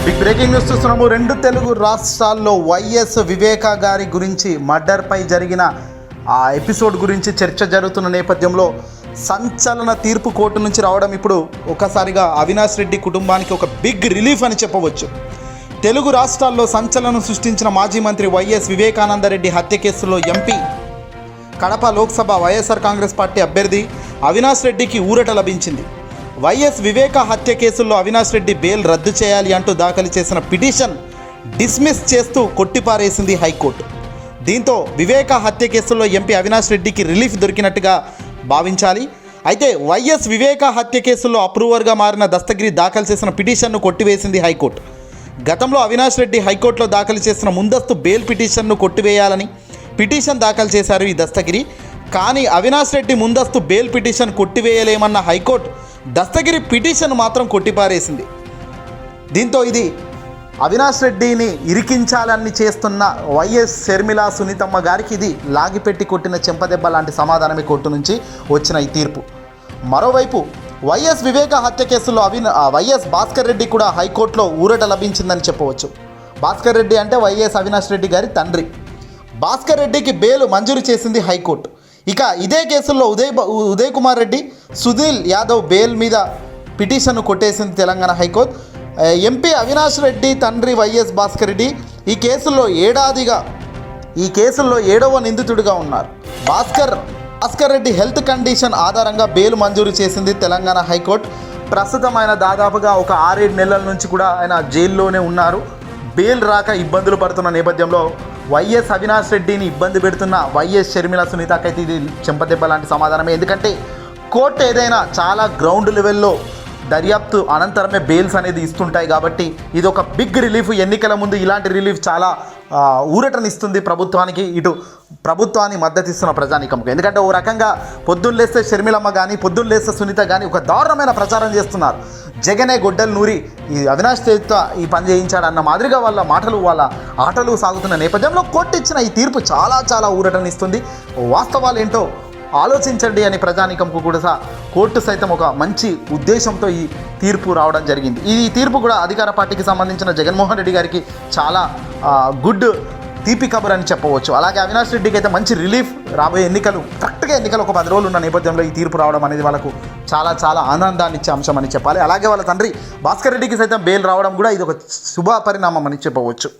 Big breaking news చూస్తున్నాము. 2 తెలుగు రాష్ట్రాల్లో YS వివేక గారి గురించి మర్డర్పై జరిగిన ఆ ఎపిసోడ్ గురించి చర్చ జరుగుతున్న నేపథ్యంలో సంచలన తీర్పు కోర్టు నుంచి రావడం ఇప్పుడు ఒకసారిగా అవినాష్ రెడ్డి కుటుంబానికి ఒక బిగ్ రిలీఫ్ అని చెప్పవచ్చు. తెలుగు రాష్ట్రాల్లో సంచలనం సృష్టించిన మాజీ మంత్రి వైఎస్ వివేకానందరెడ్డి హత్య కేసులో ఎంపీ కడప లోక్సభ వైఎస్ఆర్ కాంగ్రెస్ పార్టీ అభ్యర్థి అవినాష్ రెడ్డికి ఊరట లభించింది. వైఎస్ వివేక హత్య కేసుల్లో అవినాష్ రెడ్డి బెయిల్ రద్దు చేయాలి అంటూ దాఖలు చేసిన పిటిషన్ డిస్మిస్ చేస్తూ కొట్టిపారేసింది హైకోర్టు. దీంతో వివేక హత్య కేసుల్లో ఎంపీ అవినాష్ రెడ్డికి రిలీఫ్ దొరికినట్టుగా భావించాలి. అయితే వైఎస్ వివేక హత్య కేసుల్లో అప్రూవర్గా మారిన దస్తగిరి దాఖలు చేసిన పిటిషన్ను కొట్టివేసింది హైకోర్టు. గతంలో అవినాష్ రెడ్డి హైకోర్టులో దాఖలు చేసిన ముందస్తు బెయిల్ పిటిషన్ను కొట్టివేయాలని పిటిషన్ దాఖలు చేశారు ఈ దస్తగిరి. కానీ అవినాష్ రెడ్డి ముందస్తు బెయిల్ పిటిషన్ కొట్టివేయలేమన్న హైకోర్టు దస్తగిరి పిటిషన్ మాత్రం కొట్టిపారేసింది. దీంతో ఇది అవినాష్ రెడ్డిని ఇరికించాలని చేస్తున్న వైఎస్ షర్మిల సునీతమ్మ గారికి ఇది లాగిపెట్టి కొట్టిన చెంపదెబ్బ లాంటి సమాధానమే కోర్టు నుంచి వచ్చిన ఈ తీర్పు. మరోవైపు వైఎస్ వివేక హత్య కేసులో వైఎస్ భాస్కర్ రెడ్డి కూడా హైకోర్టులో ఊరట లభించిందని చెప్పవచ్చు. భాస్కర్ రెడ్డి అంటే వైఎస్ అవినాష్ రెడ్డి గారి తండ్రి. భాస్కర్ రెడ్డికి బెయిల్ మంజూరు చేసింది హైకోర్టు. ఇక ఇదే కేసుల్లో ఉదయ్ కుమార్ రెడ్డి, సునీల్ యాదవ్ బెయిల్ మీద పిటిషన్ను కొట్టేసింది తెలంగాణ హైకోర్టు. ఎంపీ అవినాష్ రెడ్డి తండ్రి వైఎస్ భాస్కర్ రెడ్డి ఈ కేసుల్లో ఏడవ నిందితుడిగా ఉన్నారు. భాస్కర్ రెడ్డి హెల్త్ కండిషన్ ఆధారంగా బెయిల్ మంజూరు చేసింది తెలంగాణ హైకోర్టు. ప్రస్తుతం ఆయన దాదాపుగా ఒక 6-7 నెలల నుంచి కూడా ఆయన జైల్లోనే ఉన్నారు. బెయిల్ రాక ఇబ్బందులు పడుతున్న నేపథ్యంలో వైఎస్ అవినాష్ రెడ్డిని ఇబ్బంది పెడుతున్న వైఎస్ షర్మిల సునీతకైతే ఇది చెంపదెబ్బ లాంటి సమాధానమే. ఎందుకంటే కోర్టు ఏదైనా చాలా గ్రౌండ్ లెవెల్లో దర్యాప్తు అనంతరమే బెయిల్స్ అనేది ఇస్తుంటాయి. కాబట్టి ఇది ఒక బిగ్ రిలీఫ్. ఎన్నికల ముందు ఇలాంటి రిలీఫ్ చాలా ఊరటనిస్తుంది ప్రభుత్వానికి, ఇటు ప్రభుత్వాన్ని మద్దతిస్తున్న ప్రజానీకంకు. ఎందుకంటే ఓ రకంగా పొద్దున్న లేస్తే షర్మిలమ్మ కానీ పొద్దున్న లేస్తే సునీత కానీ ఒక దారుణమైన ప్రచారం చేస్తున్నారు. జగనే గొడ్డలు నూరి ఈ అవినాష్ రెడ్డితో ఈ పని చేయించాడు అన్న మాదిరిగా వాళ్ళ ఆటలు సాగుతున్న నేపథ్యంలో కోర్టు ఇచ్చిన ఈ తీర్పు చాలా చాలా ఊరటనిస్తుంది. వాస్తవాలు ఏంటో ఆలోచించండి అని ప్రజానీకంకు కూడా కోర్టు సైతం ఒక మంచి ఉద్దేశంతో ఈ తీర్పు రావడం జరిగింది. ఈ తీర్పు కూడా అధికార పార్టీకి సంబంధించిన జగన్మోహన్ రెడ్డి గారికి చాలా గుడ్ తీపి కబుర్ అని చెప్పవచ్చు. అలాగే అవినాష్ రెడ్డికి అయితే మంచి రిలీఫ్. రాబోయే కరెక్ట్గా ఎన్నికలు ఒక 10 రోజులు ఉన్న నేపథ్యంలో ఈ తీర్పు రావడం అనేది వాళ్ళకు చాలా చాలా ఆనందాన్ని ఇచ్చే అంశం అని చెప్పాలి. అలాగే వాళ్ళ తండ్రి భాస్కర్ రెడ్డికి సైతం బెయిల్ రావడం కూడా ఇది ఒక శుభ పరిణామం అని చెప్పవచ్చు.